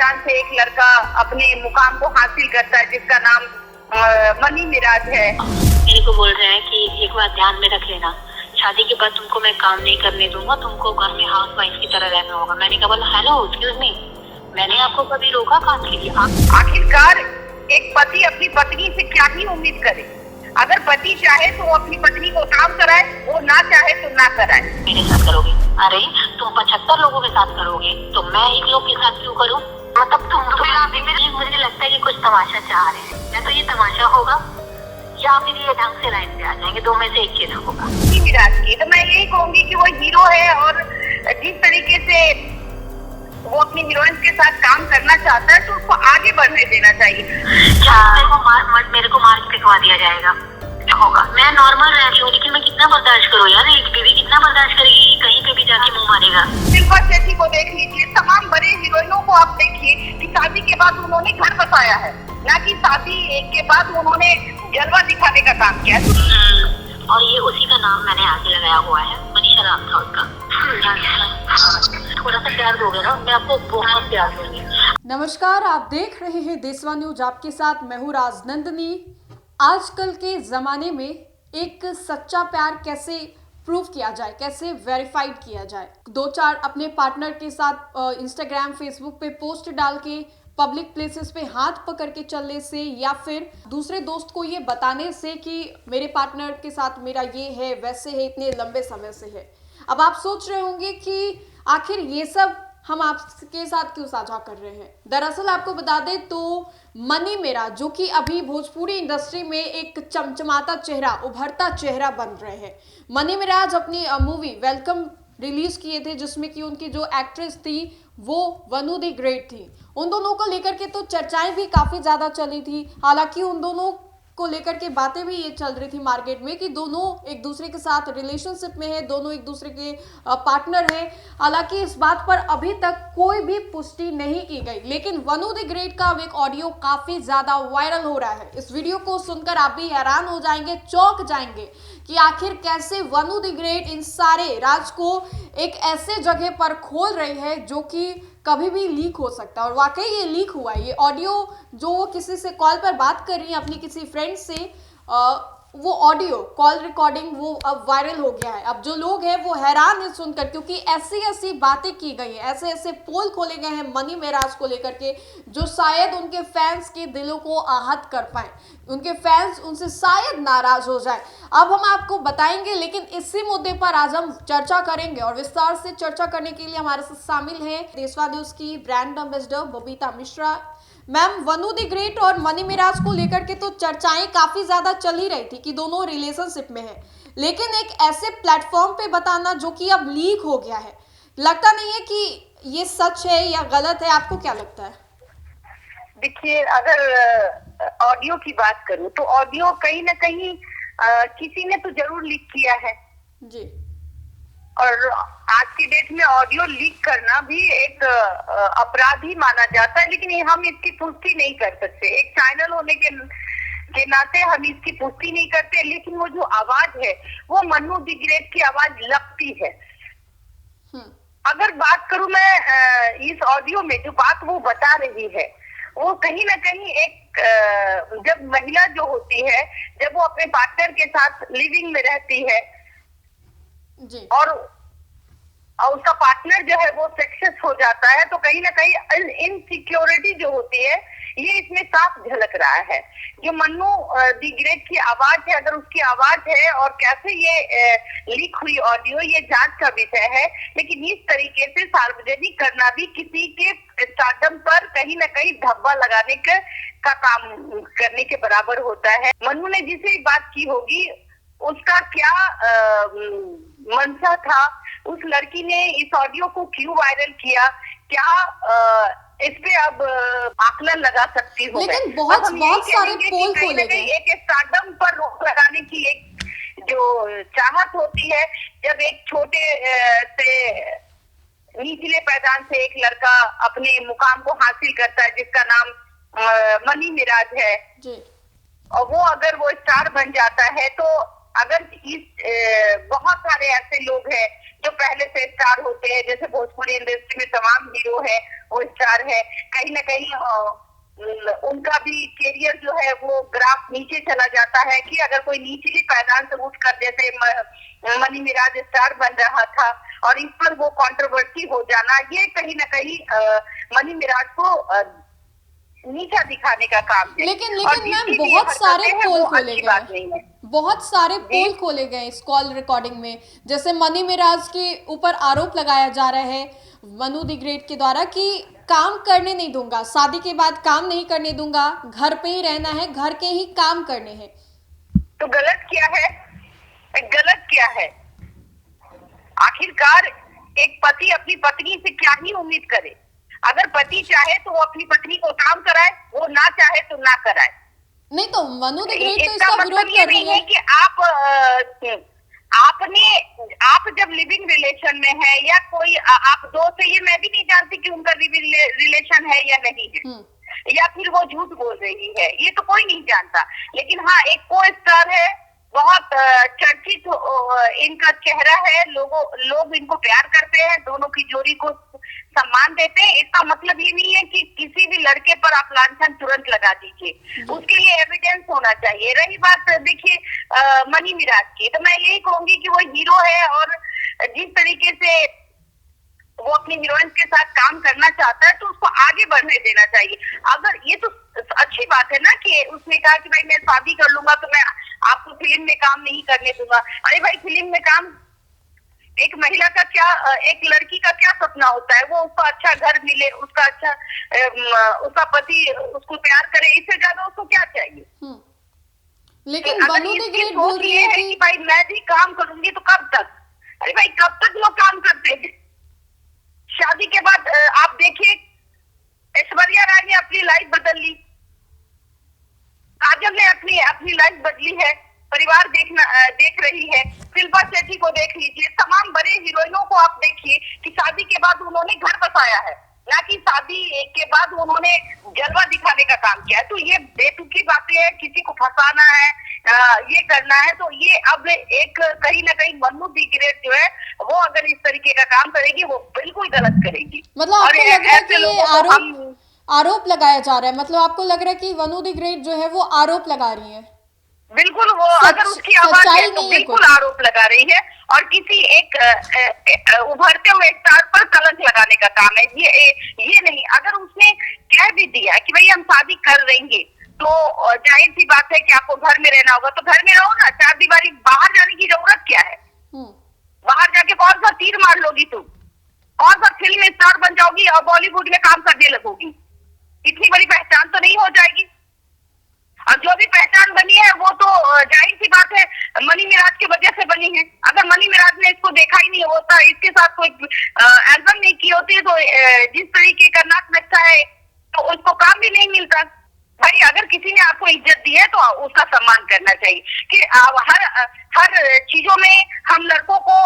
पायदान से एक लड़का अपने मुकाम को हासिल करता है जिसका नाम मनी मिराज है। मेरे को बोल रहे हैं कि एक बात ध्यान में रख लेना, शादी के बाद तुमको मैं काम नहीं करने दूंगा, तुमको घर में हाउस वाइफ की तरह रहना होगा। मैंने कहा बोला हेलो एक्सक्यूज मी, मैंने आपको कभी रोका काम के लिए? आखिरकार एक पति अपनी पत्नी से क्या ही उम्मीद करे? अगर पति चाहे तो वो अपनी पत्नी को काम कराए, वो ना चाहे तो ना कराए। मेरे साथ करोगे? अरे तुम 75 लोगों के साथ करोगे तो मैं एक लोग के साथ क्यों करूँ? मतलब मुझे लगता है कि कुछ तमाशा चाह रहे हैं, या तो ये तमाशा होगा या फिर ये ढंग से लाइन पे आ जाएंगे, दो में से एक चीज होगा। मिराज की तो मैं यही कहूंगी कि वो हीरो है और जिस तरीके से वो अपनी हीरोइन के साथ काम करना चाहता है तो उसको आगे बढ़ने देना चाहिए। मेरे को मार के फेंकवा दिया जाएगा होगा। मैं नॉर्मल रह रही हूँ लेकिन मैं कितना बर्दाश्त करूँ यार, एक बीवी कितना बर्दाश्त करेगी? कहीं पे भी जाके मुंह मारेगा। शिल्पा शेट्टी को देख लीजिए, तमाम बड़े हीरोइनों को आप देखिए कि शादी के बाद उन्होंने घर बसाया है, ना कि शादी के बाद उन्होंने जलवा दिखाने का काम किया है। और ये उसी का नाम मैंने आगे लगाया हुआ है, मनीषा नाम था उसका। थोड़ा सा प्यार दोगे ना, मैं आपको बहुत प्यार दूंगी। नमस्कार, आप देख रहे हैं देशवा न्यूज, आपके साथ मैं हूं राजनंदनी। आजकल के ज़माने में एक सच्चा प्यार कैसे प्रूव किया जाए, कैसे वेरीफाइड किया जाए? दो चार अपने पार्टनर के साथ इंस्टाग्राम फेसबुक पे पोस्ट डाल के पब्लिक प्लेसेस पे हाथ पकड़ के चलने से, या फिर दूसरे दोस्त को ये बताने से कि मेरे पार्टनर के साथ मेरा ये है वैसे है, इतने लंबे समय से है। अब आप सोच रहे होंगे कि आखिर ये सब हम आपके साथ क्यों साझा कर रहे हैं। दरअसल आपको बता दें तो मनी मिराज, जो कि अभी भोजपुरी इंडस्ट्री में एक चमचमाता चेहरा, उभरता चेहरा बन रहे हैं। मनी मिराज अपनी मूवी वेलकम रिलीज किए थे जिसमें कि उनकी जो एक्ट्रेस थी वो वनु द ग्रेट थी। उन दोनों को लेकर के तो चर्चाएं भी काफी ज्यादा चली थी। हालांकि उन दोनों को लेकर के बातें भी ये चल रही थी मार्केट में कि दोनों एक दूसरे के साथ रिलेशनशिप में है, दोनों एक दूसरे के पार्टनर हैं। हालांकि इस बात पर अभी तक कोई भी पुष्टि नहीं की गई, लेकिन वनु द ग्रेट का एक ऑडियो काफी ज्यादा वायरल हो रहा है। इस वीडियो को सुनकर आप भी हैरान हो जाएंगे, चौंक जाएंगे कि आखिर कैसे वनु द ग्रेट इन सारे राज को एक ऐसे जगह पर खोल रही है जो कि कभी भी लीक हो सकता है। और वाकई ये लीक हुआ है। ये ऑडियो जो वो किसी से कॉल पर बात कर रही है अपनी किसी फ्रेंड से, वो ऑडियो कॉल रिकॉर्डिंग वो अब वायरल हो गया है। अब जो लोग हैं वो हैरान है सुनकर, क्योंकि ऐसी ऐसी बातें की गई हैं, ऐसे ऐसे पोल खोले गए हैं मनी मिराज को लेकर के जो शायद उनके फैंस के दिलों को आहत कर पाए, उनके फैंस उनसे शायद नाराज हो जाए। अब हम आपको बताएंगे, लेकिन इसी मुद्दे पर आज हम चर्चा करेंगे और विस्तार से चर्चा करने के लिए हमारे साथ शामिल है देशवा न्यूज की brand ambassador Babita Mishra. Ma'am, Vanu the great और मनी मिराज को लेकर के तो चर्चाएं काफी ज्यादा चल ही रही थी कि दोनों रिलेशनशिप में हैं, लेकिन एक ऐसे प्लेटफॉर्म पे बताना जो कि अब लीक हो गया है, लगता नहीं है कि ये सच है या गलत है? आपको क्या लगता है? देखिए, अगर ऑडियो की बात करूं तो ऑडियो कहीं ना कहीं किसी ने तो जरूर लीक किया है जी। और आज की डेट में ऑडियो लीक करना भी एक अपराध ही माना जाता है, लेकिन हम इसकी पुष्टि नहीं कर सकते। एक चैनल होने के नाते हम इसकी पुष्टि नहीं करते, लेकिन वो जो आवाज है वो मनु द ग्रेट की आवाज लगती है। अगर बात करूं मैं इस ऑडियो में जो बात वो बता रही है वो कहीं ना कहीं एक जब महिला जो होती है, जब वो अपने पार्टनर के साथ लिविंग में रहती है जी, और उसका पार्टनर जो है वो सक्सेस हो जाता है, तो कहीं ना कहीं इनसिक्योरिटी जो होती है ये इसमें साफ झलक रहा है। जो मन्नू द ग्रेट की आवाज है, अगर उसकी आवाज है और कैसे ये लीक हुई ऑडियो, ये जांच का विषय है, लेकिन इस तरीके से सार्वजनिक करना भी किसी के स्टार्टअप पर कहीं ना कहीं धब्बा लगाने का काम करने के बराबर होता है। मन्नू ने जिसे बात की होगी उसका क्या मंशा था, उस लड़की ने इस ऑडियो को क्यों वायरल किया, क्या इस पे अब आकलन लगा सकती हूँ। लेकिन बहुत सारे पोल खोले गए। एक स्टार्टअप पर रोक लगाने की एक जो चाहत होती है, जब एक छोटे से निचले पैदान से एक लड़का अपने मुकाम को हासिल करता है जिसका नाम मनी मिराज है जी। और वो अगर वो स्टार बन जाता है तो अगर इस बहुत सारे ऐसे लोग हैं जो पहले से स्टार होते हैं, जैसे भोजपुरी इंडस्ट्री में तमाम हीरो है वो स्टार है, कहीं ना कहीं उनका भी कैरियर जो है वो ग्राफ नीचे चला जाता है कि अगर कोई निचली पायदान से उठकर, जैसे मनी मिराज स्टार बन रहा था और इस पर वो कंट्रोवर्सी हो जाना, ये कहीं ना कहीं मनी मिराज को नीचा दिखाने का काम है। लेकिन मैम बहुत सारे पोल खोले गए, बहुत सारे पोल खोले गए इस कॉल रिकॉर्डिंग में। जैसे मनी मिराज के ऊपर आरोप लगाया जा रहा है मनु द ग्रेट के द्वारा कि काम करने नहीं दूंगा, शादी के बाद काम नहीं करने दूंगा, घर पे ही रहना है, घर के ही काम करने हैं। तो गलत क्या है? गलत क्या है? आखिरकार एक पति अपनी पत्नी से क्या ही उम्मीद करे? अगर पति चाहे तो वो अपनी पत्नी को काम कराए, वो ना चाहे तो ना कराए। नहीं तो मनु द ग्रेट तो इसका इसका मतलब विरोध ये कर रही नहीं है है कि आप जब लिविंग रिलेशन में है या कोई आप दोस्त है, ये मैं भी नहीं जानती कि उनका लिविंग रिलेशन है या नहीं है, या फिर वो झूठ बोल रही है, ये तो कोई नहीं जानता। लेकिन हाँ, एक को स्टार है, बहुत चर्चित इनका चेहरा है, लोग इनको प्यार करते हैं, दोनों की जोड़ी को सम्मान देते हैं। इसका मतलब ये नहीं है कि किसी भी लड़के पर आप लांछन तुरंत लगा दीजिए, उसके लिए एविडेंस होना चाहिए। रही बात देखिए मनी मिराज की, तो मैं यही कहूंगी कि वो हीरो है और जिस तरीके से वो अपनी हीरोइन के साथ काम करना चाहता है तो उसको आगे बढ़ने देना चाहिए। अगर ये तो अच्छी बात है ना कि उसने कहा कि भाई मैं शादी कर लूंगा तो मैं आपको फिल्म में काम नहीं करने दूंगा। अरे भाई, फिल्म में काम एक महिला का क्या, एक लड़की का क्या सपना होता है? वो उसका अच्छा घर मिले, उसका अच्छा उसका पति उसको प्यार करे, इससे ज्यादा उसको क्या चाहिए? लेकिन मनु द ग्रेट बोल रही है कि भाई मैं भी काम करूंगी, तो कब तक? अरे भाई, कब तक लोग काम करते हैं? शादी के बाद आप देखिए, ऐश्वर्या राय ने अपनी लाइफ बदल ली, काजल ने अपनी लाइफ बदली है, परिवार देख रही है, शिल्पा शेट्टी को देख लीजिए, तमाम बड़े हीरोइनों को आप देखिए कि शादी के बाद उन्होंने घर बसाया है, ना कि शादी के बाद उन्होंने जलवा दिखाने का काम किया है। तो ये बेतुकी बातें हैं, किसी को फंसाना है, ये करना है, तो ये अब एक कहीं ना कहीं मनु द ग्रेट जो है वो अगर इस तरीके का काम करेगी वो बिल्कुल गलत करेगी। मतलब आपको लग रहा है कि ये आरोप लगाया जा रहा है, मतलब आपको लग रहा है कि मनु द ग्रेट जो है वो आरोप लगा रही है? बिल्कुल, वो अगर उसकी आवाज है तो बिल्कुल आरोप लगा रही है और किसी एक उभरते हुए स्टार पर कलंक लगाने का काम है। ये नहीं, अगर उसने कह भी दिया कि भाई हम शादी कर लेंगे तो जाहिर सी बात है कि आपको घर में रहना होगा, तो घर में रहो ना, चार दीवारी बाहर जाने की जरूरत क्या है? बाहर जाके कौन सा तीर मार लोगी तुम? कौन सा फिल्म स्टार बन जाओगी और बॉलीवुड में काम करने लगोगी? इतनी बड़ी पहचान तो नहीं हो जाएगी? और जो भी पहचान बनी है वो तो जाहिर सी बात है मनी मिराज की वजह से बनी है। अगर मनी मिराज ने इसको देखा ही नहीं होता, इसके साथ कोई एल्बम नहीं की होती, तो जिस तरीके का नाच नचता है तो उसको काम भी नहीं मिलता। भाई, अगर किसी ने आपको इज्जत दी है तो उसका सम्मान करना चाहिए कि हर चीजों में हम लड़कों को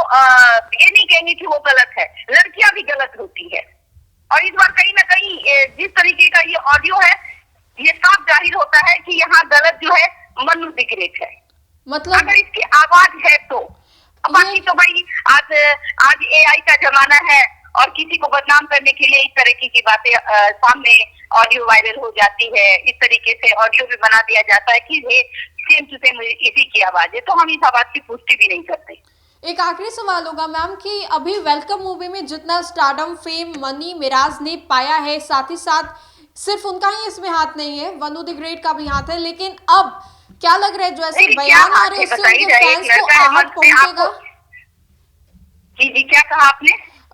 ये नहीं कहेंगे कि वो गलत है, लड़कियां भी गलत होती है। और इस बार कहीं ना कहीं जिस तरीके का ये ऑडियो है, ये साफ जाहिर होता है कि यहाँ गलत जो है मनु द ग्रेट है। मतलब अगर इसकी आवाज है तो बाकी तो भाई आज AI का जमाना है और किसी को बदनाम करने के लिए इस तरीके की बातें सामने ऑडियो वायरल हो जाती है, इस तरीके से ऑडियो भी बना दिया जाता है कि ये सेम टू सेम इसी की आवाज है, तो हम इस आवाज की पुष्टि भी नहीं करते। एक आखिरी सवाल होगा मैम कि अभी वेलकम मूवी में जितना स्टारडम फेम मनी मिराज ने पाया है, साथ ही साथ सिर्फ उनका ही इसमें हाथ नहीं है, मनु द ग्रेट का भी हाथ है, लेकिन अब क्या लग रहा है जो ऐसे बयान आ रहे हैं उससे उनके फैंस को आहत पहुंचेगा? जी, क्या कहा आपने?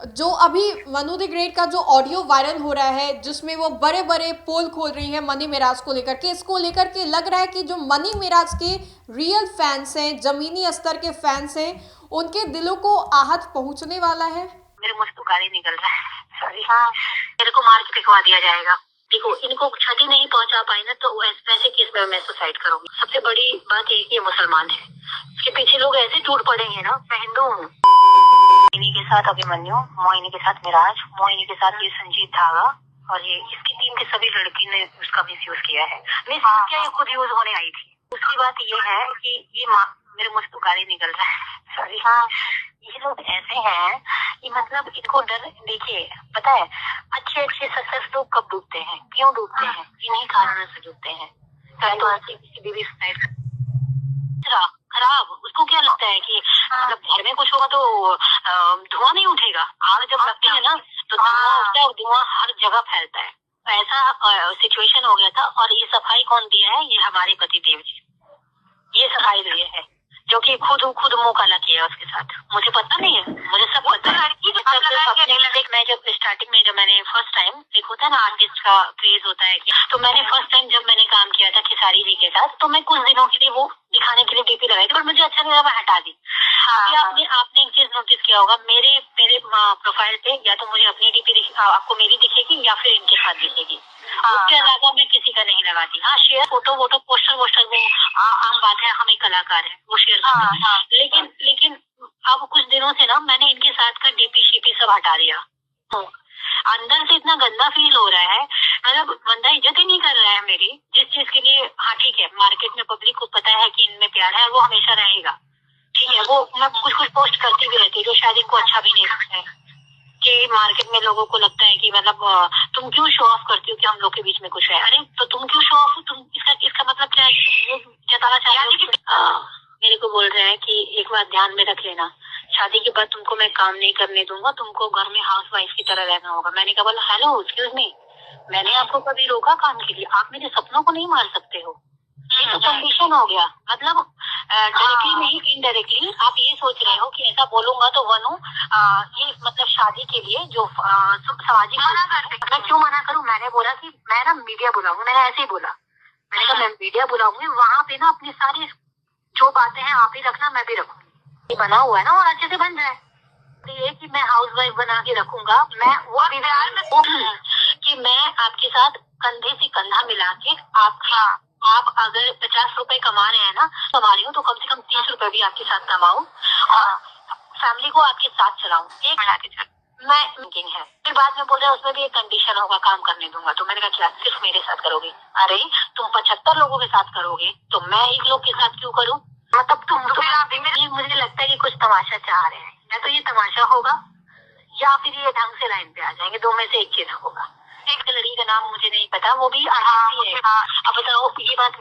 जो अभी मनु द ग्रेट का जो ऑडियो वायरल हो रहा है जिसमें वो बड़े बड़े पोल खोल रही है मनी मिराज को लेकर के, इसको लेकर के लग रहा है कि जो मनी मिराज के रियल फैंस हैं, जमीनी स्तर के फैंस हैं, उनके दिलों को आहत पहुंचने वाला है। मेरे मुंह से तो गाली निकल रहा है, सॉरी। हाँ, मेरे को मार के फेंकवा दिया जाएगा। देखो, इनको क्षति नहीं पहुंचा पाई ना तो वैसे केस में मैं सुसाइड करूंगी। सबसे बड़ी बात ये कि ये मुसलमान है, इसके पीछे लोग ऐसे टूट पड़ेंगे ना। मैं हिंदू हूँ। मोहिनी के साथ अभिमन्यु, मोहिनी के साथ मिराज, मोहिनी के साथ ये संजीत धागा और ये इसकी टीम के सभी लड़की ने उसका मिसयूज किया है। मिसयूज क्या, ये खुद यूज होने आई थी। उसकी बात ये है कि ये मेरे मुंह से तो गाली निकल रहा है, सॉरी। हाँ, ये लोग ऐसे हैं कि मतलब इनको डर, देखिए पता है अच्छे अच्छे सक्सेस लोग कब डूबते हैं, क्यों डूबते हैं, इन्हीं कारणों से डूबते हैं। चाहे तो किसी बीवी खराब, उसको क्या लगता है कि मतलब घर में कुछ होगा तो धुआं नहीं उठेगा। आग जब लगती है ना तो धुआं उठता है और धुआं हर जगह फैलता है। ऐसा सिचुएशन हो गया था। और ये सफाई कौन दिया है? ये हमारे पति देव जी, ये सफाई दिए है, जो कि खुद मुंह काला किया उसके साथ। मुझे पता नहीं है, मुझे सब पता है। मैं जब स्टार्टिंग में, जब मैंने फर्स्ट टाइम, एक होता है ना आर्टिस्ट का क्रेज होता है कि, तो मैंने फर्स्ट टाइम जब मैंने काम किया था खेसारी जी के साथ, तो मैं कुछ दिनों के लिए वो दिखाने के लिए डीपी लगाई थी, पर मुझे अच्छा नहीं लगा, मैं हटा दी। अभी आपने एक चीज नोटिस किया होगा, मेरे प्रोफाइल पे या तो मुझे अपनी डीपी आपको मेरी दिखेगी या फिर इनके साथ दिखेगी। उसके अलावा मैं किसी का नहीं लगाती। हाँ, शेयर फोटो वोटो पोस्टर वोस्टर वो आम बात है, हम एक कलाकार हैं, वो शेयर करते हैं। लेकिन अब कुछ दिनों से ना मैंने इनके साथ का डीपी शीपी सब हटा दिया। अंदर से इतना गंदा फील हो रहा है, मतलब बंदा इज्जत ही नहीं कर रहा है मेरी, जिस चीज के लिए। हाँ ठीक है, मार्केट में पब्लिक को पता है कि इनमें प्यार है, वो हमेशा रहेगा, ठीक है। वो मैं कुछ पोस्ट करती भी रहती है जो शायद इनको अच्छा भी नहीं लगता है, कि मार्केट में लोगों को लगता है कि मतलब तुम क्यों शो ऑफ करती हो कि हम लोग के बीच में कुछ है। अरे तो तुम क्यों शो ऑफ हो? तुम इसका मतलब क्या है कि तुम ये जताना चाहते हो? मेरे को बोल रहे हैं कि एक बात ध्यान में रख लेना, शादी के बाद तुमको मैं काम नहीं करने दूंगा, तुमको घर में हाउस वाइफ की तरह रहना होगा। मैंने कहा बोला हेलो एक्सक्यूज मी, मैंने आपको कभी रोका काम के लिए? आप मेरे सपनों को नहीं मार सकते हो। ये तो कंडीशन हो गया। मतलब डायरेक्टली नहीं, इनडायरेक्टली आप ये सोच रहे हो कि ऐसा बोलूंगा तो बनूं, ये मतलब शादी के लिए जो सामाजिक, मैं क्यों मना करूं? मैंने बोला कि मैं ना मीडिया बुलाऊंगी, मैंने ऐसे ही बोला, मैंने कहा मैं मीडिया बुलाऊंगी, वहां पे ना अपनी सारी जो बातें हैं आप ही रखना, मैं भी रखूंगी। ये बना हुआ है ना, और अच्छे से बन जाए। ये कि मैं हाउस वाइफ बना के रखूंगा, मैं वो कि मैं आपके साथ कंधे से कंधा मिला के आप अगर 50 रुपए कमा रहे हैं ना, कमा रही हूँ, तो कम से कम 30 रुपए भी आपके साथ कमाऊं और फैमिली को आपके साथ चलाऊं। एक मैं थिंकिंग है। फिर बाद में बोल रहे हैं उसमें भी एक कंडीशन होगा, काम करने दूंगा। तो मैंने कहा क्या सिर्फ मेरे साथ करोगे? अरे तुम 75 लोगों के साथ करोगे तो मैं एक लोग के साथ क्यों करूँ? मतलब मुझे लगता है कि कुछ तमाशा चाह रहे हैं, या तो ये तमाशा होगा या फिर ये ढंग से लाइन पे आ जाएंगे। दो में से एक चीज होगा। एक लड़की का नाम मुझे नहीं पता, वो भी आर्टिस्ट ही है। अब बताओ ये बात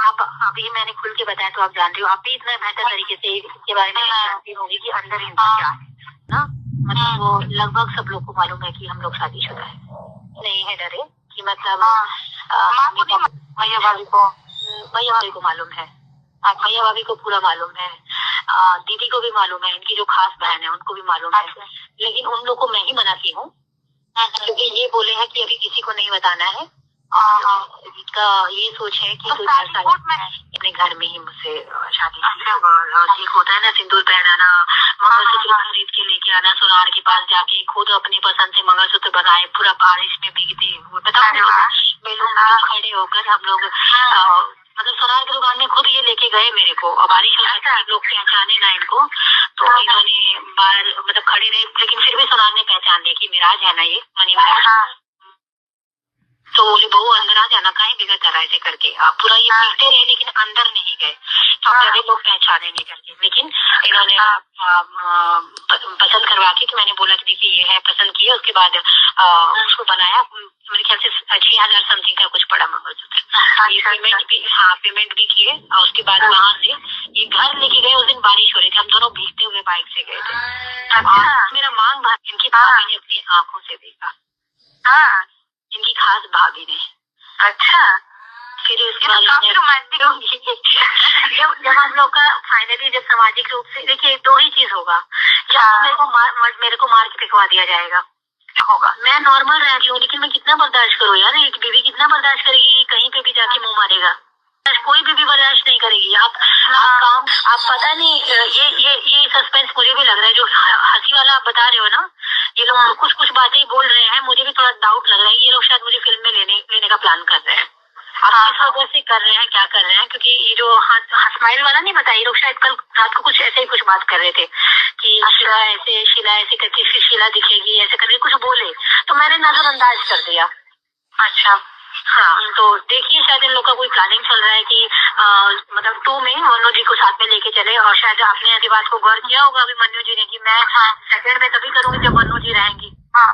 आप अभी मैंने खुल के बताया तो आप जान रहे हो, आप भी इतना बेहतर तरीके से इसके बारे में जानती होंगी कि अंदर इनका क्या है ना। मतलब वो लगभग सब लोग को मालूम है कि हम लोग शादीशुदा है, नहीं है डरे कि मतलब भैया भाभी को मालूम है, भैया भाभी को पूरा मालूम है, दीदी को भी मालूम है, इनकी जो खास बहन है उनको भी मालूम है। लेकिन उन लोग को मैं ही मनाती हूँ क्योंकि ये बोले हैं कि अभी किसी को नहीं बताना है। इसका ये सोच है कि अपने घर में ही मुझसे शादी एक होता है ना, सिंदूर पहनाना, मंगलसूत्र खरीद के लेके आना, सोनार के पास जाके खुद अपनी पसंद से मंगलसूत्र बनाए, पूरा बारिश में भीगते हुए, बताओ खड़े होकर हम लोग मतलब सोनार की दुकान में खुद ये लेके गए मेरे को, और बारिश हो सकती है, लोग पहचाने ना इनको, तो इन्होंने बाहर मतलब खड़े रहे, लेकिन फिर भी सोनार ने पहचान लिया कि मेराज है ना ये मनी महाराज। तो बोले बहू अंदर आ जाना, कहीं बिगड़ कर ऐसे करके आप पूरा ये पीटते रहे लेकिन अंदर नहीं गए। तो ज्यादा लोग पहचाने नहीं करके, लेकिन इन्होंने पसंद करवा के, तो मैंने बोला कि देखिए ये है, पसंद किया। उसके बाद उसको बनाया, मेरे ख्याल से 6000 समथिंग का कुछ पड़ा मंगलसूत्र। ये पेमेंट भी किए, और उसके बाद वहाँ से ये घर लेके गए। उस दिन बारिश हो रही थी, हम दोनों भीगते हुए बाइक से गए थे। मेरा मांग भाभी इनकी भाभी ने अपनी आंखों से देखा, इनकी खास भाभी ने। अच्छा, फिर उसके बाद जब हम लोग का फाइनली जब सामाजिक रूप से, देखिए दो ही चीज होगा, या तो मेरे को मार के फेंकवा दिया जाएगा, होगा मैं नॉर्मल रह रही हूँ, लेकिन मैं कितना बर्दाश्त करूँ यार, एक बीवी कितना बर्दाश्त करेगी, कहीं पे भी जाके मुंह मारेगा, कोई भी बर्दाश्त नहीं करेगी। आप पता नहीं, ये सस्पेंस मुझे भी लग रहा है, जो हंसी वाला आप बता रहे हो ना, ये लोग कुछ बातें बोल रहे हैं, मुझे भी थोड़ा डाउट लग रहा है, ये लोग शायद मुझे फिल्म में लेने का प्लान कर रहे हैं। आप किस वजह से कर रहे हैं, क्या कर रहे हैं? क्योंकि ये जो स्माइल वाला नहीं बताया, ये लोग शायद कल रात को कुछ ऐसे ही कुछ बात कर रहे थे कि शीला ऐसे करके फिर शीला दिखेगी, ऐसे करके कुछ बोले, तो मैंने नजरअंदाज कर दिया। अच्छा, हाँ, तो देखिए शायद इन लोग का कोई प्लानिंग चल रहा है कि मतलब 2 में मनु जी को साथ में लेके चले, और शायद आपने ऐसी बात को गौर किया होगा अभी मनु जी ने कि मैं सेकंड में तभी करूंगी जब मनु जी रहेंगी। हाँ,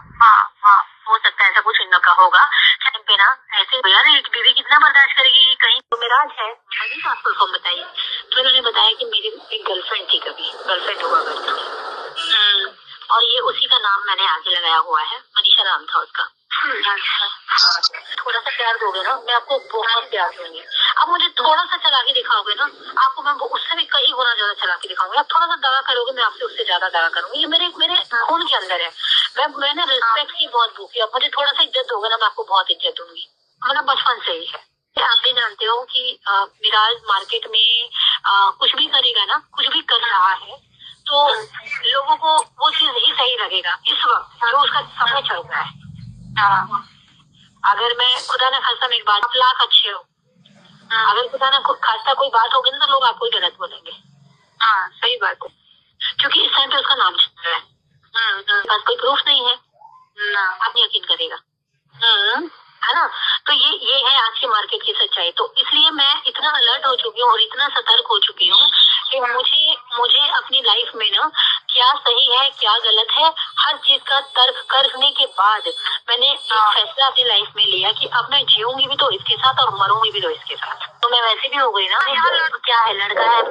हो सकता है ऐसा कुछ इन लोग का होगा। टाइम पे ना ऐसे यार बीवी कितना बर्दाश्त करेगी, कहीं तो मिराज है मुझे आपको कौन बताइए। तो इन्होंने बताया कि मेरी एक गर्लफ्रेंड थी, कभी गर्लफ्रेंड हुआ करती थी, और ये उसी का नाम मैंने आगे लगाया हुआ है, मनीषा नाम था उसका। थोड़ा सा प्यार दोगे ना, मैं आपको बहुत प्यार दूंगी। अब मुझे थोड़ा सा चला के दिखाओगे ना, आपको मैं उससे भी कई गुना ज्यादा चला के दिखाऊंगी। आप थोड़ा सा दगा करोगे, मैं आपसे उससे ज्यादा दगा करूंगी। ये मेरे खून के अंदर है। मैंने रिस्पेक्ट की बहुत भूख है। अब मुझे थोड़ा सा इज्जत दोगे ना, मैं आपको बहुत इज्जत दूंगी। मतलब बचपन से ही है। आप भी जानते हो कि मिराज मार्केट में कुछ भी करेगा ना, कुछ भी कर रहा है तो लोगों को वो चीज ही सही लगेगा इस वक्त जो उसका समय चल रहा है। अगर मैं खुदा ना खास्ता में एक बात, आप लाख अच्छे हो, अगर खुदा ना खास्ता कोई बात होगी ना तो लोग आपको ही गलत बोलेंगे। हाँ, सही बात है, क्योंकि इस टाइम पे उसका नाम चल रहा है। बस कोई प्रूफ नहीं है ना, आप नहीं यकीन करेगा, है ना। तो ये है आज के मार्केट की सच्चाई। तो इसलिए मैं इतना अलर्ट हो चुकी हूँ और इतना सतर्क हो चुकी हूँ कि मुझे अपनी लाइफ में ना क्या सही है क्या गलत है, हर चीज का तर्क करने के बाद मैंने एक फैसला अपनी लाइफ में लिया कि अब मैं जीऊंगी भी तो इसके साथ और मरूंगी भी तो इसके साथ। तो मैं वैसे भी हो गई ना, क्या है लड़का है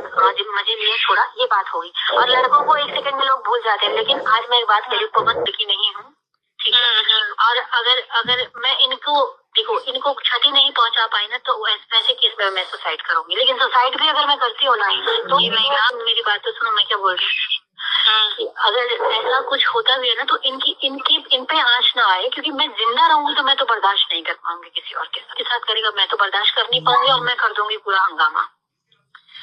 मजे लिए छोड़ा, ये बात होगी। और लड़कों को एक सेकंड में लोग भूल जाते हैं, लेकिन आज मैं एक बात कह रही हूँ, पवन की नहीं हूँ, ठीक है। और अगर मैं इनको क्षति नहीं पहुंचा पाई ना तो वैसे केस में मैं सुसाइड करूंगी। लेकिन सुसाइड भी अगर मैं करती हूँ ना तो मेरी बात तो सुनो, मैं क्या बोल रही हूँ, अगर ऐसा कुछ होता भी है ना तो इन पे आंच ना आए, क्योंकि मैं जिंदा रहूंगी तो मैं तो बर्दाश्त नहीं कर पाऊंगी किसी और के साथ करेगा, मैं तो बर्दाश्त कर नहीं पाऊंगी और मैं कर दूंगी पूरा हंगामा।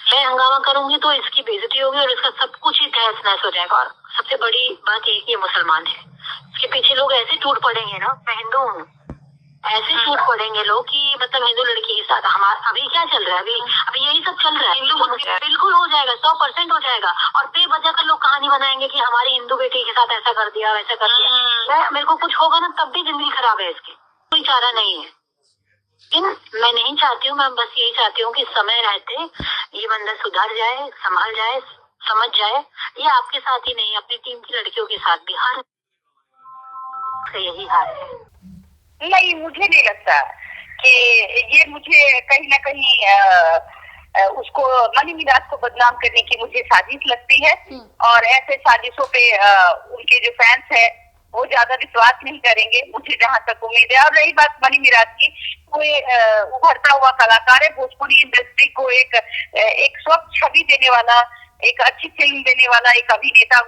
मैं हंगामा करूंगी तो इसकी बेइज्जती होगी और इसका सब कुछ ही तहस नहस हो जाएगा। और सबसे बड़ी बात ये कि ये मुसलमान है, इसके पीछे लोग ऐसे टूट पड़ेंगे ना, मैं हिंदू हूँ, ऐसे टूट पड़ेंगे लोग कि मतलब हिंदू लड़की के साथ हमारा अभी क्या चल रहा है, अभी यही सब चल रहा है। हिंदू बिल्कुल हो जाएगा, 100% हो जाएगा। और बेवजह कर लोग कहानी बनाएंगे कि हमारी हिंदू बेटी के साथ ऐसा कर दिया वैसा कर दिया। मेरे को कुछ होगा ना तब भी जिंदगी खराब है, इसकी कोई चारा नहीं है। मैं नहीं चाहती हूँ, मैं बस यही चाहती हूँ कि समय रहते ये बंदा सुधर जाए, संभल जाए, समझ जाए। ये आपके साथ ही नहीं, अपनी टीम की लड़कियों के साथ भी हर यही हाल है। नहीं, मुझे नहीं लगता कि ये मुझे कहीं ना कहीं उसको मनी मिराज को बदनाम करने की मुझे साजिश लगती है। और ऐसे साजिशों पे उनके जो फैंस है वो ज्यादा विश्वास नहीं करेंगे, मुझे जहाँ तक उम्मीद है। और रही बात मनी मिराज की, कोई उभरता हुआ कलाकार है, भोजपुरी इंडस्ट्री को एक स्वच्छ छवि देने वाला, एक अच्छी फिल्म देने वाला एक अभिनेता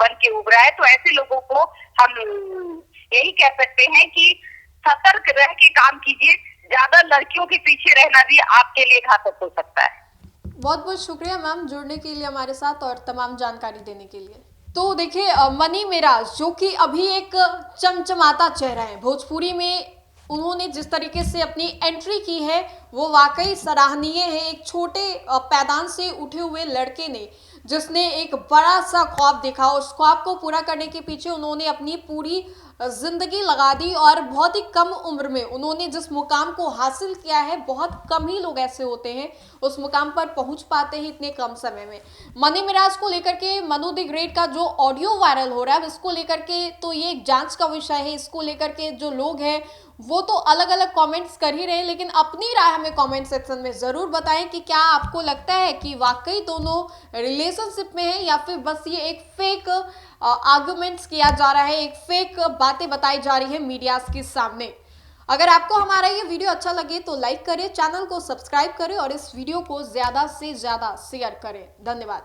बन के उभरा है। तो ऐसे लोगों को हम यही कह सकते हैं कि सतर्क रह के काम कीजिए, ज्यादा लड़कियों के पीछे रहना भी आपके लिए घातक हो सकता है। बहुत बहुत शुक्रिया मैम जुड़ने के लिए हमारे साथ और तमाम जानकारी देने के लिए। तो देखिए मनी मिराज जो कि अभी एक चमचमाता चेहरा है भोजपुरी में, उन्होंने जिस तरीके से अपनी एंट्री की है वो वाकई सराहनीय है। एक छोटे पैदान से उठे हुए लड़के ने जिसने एक बड़ा सा ख्वाब देखा, उस ख्वाब को पूरा करने के पीछे उन्होंने अपनी पूरी जिंदगी लगा दी और बहुत ही कम उम्र में उन्होंने जिस मुकाम को हासिल किया है, बहुत कम ही लोग ऐसे होते हैं उस मुकाम पर पहुंच पाते हैं इतने कम समय में। मनी मिराज को लेकर के मनु द ग्रेट का जो ऑडियो वायरल हो रहा है इसको लेकर के तो ये एक जांच का विषय है। इसको लेकर के जो लोग हैं वो तो अलग अलग कमेंट्स कर ही रहे हैं, लेकिन अपनी राय हमें कमेंट सेक्शन में ज़रूर बताएं कि क्या आपको लगता है कि वाकई दोनों रिलेशनशिप में है या फिर बस ये एक फेक आर्गुमेंट्स किया जा रहा है, एक फेक बातें बताई जा रही है मीडिया के सामने। अगर आपको हमारा ये वीडियो अच्छा लगे तो लाइक करें, चैनल को सब्सक्राइब करें और इस वीडियो को ज़्यादा से ज़्यादा शेयर करें। धन्यवाद।